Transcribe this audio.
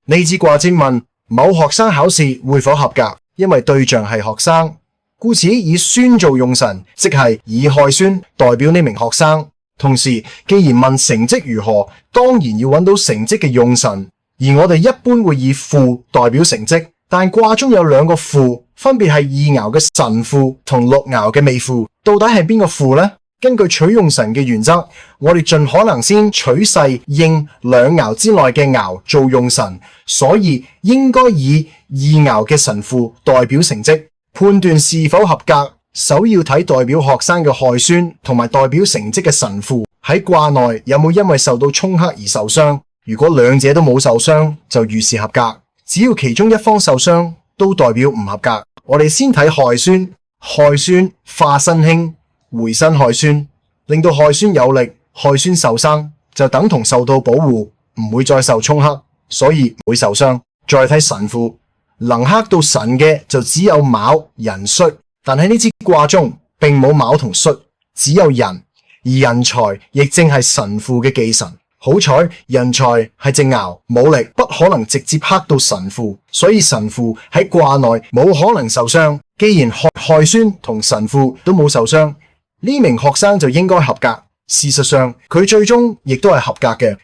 呢支卦占問某學生考試會否合格，因為對象係學生，故此以孫做用神，即係以亥孫代表呢名學生。同時，既然問成績如何，當然要揾到成績嘅用神，而我哋一般會以父代表成績，但卦中有兩個父，分別係二爻嘅神父同六爻嘅未父，到底係邊個父呢？根據取用神嘅原則，我哋盡可能先取勢應兩爻之內嘅爻做用神，所以應該以二爻嘅神父代表成績。判斷是否合格，首要睇代表學生嘅亥孫同埋代表成績嘅神父喺卦內有冇因為受到沖克而受傷。如果兩者都冇受傷，就預示合格；只要其中一方受傷，都代表唔合格。我哋先睇亥孫，亥孫化身輕，回身亥孫，令到亥孫有力，亥孫受傷就等同受到保護，唔會再受沖克，所以唔會受傷。再睇神父，能克到神嘅就只有卯、寅、戌，但喺呢支卦中並冇卯同戌，只有寅，而寅財亦正係神父嘅忌神。好彩寅財係隻爻，冇力，不可能直接克到神父，所以神父喺卦內冇可能受傷。既然亥孫同神父都冇受傷，呢名學生就應該合格。事實上佢最終亦都係合格嘅，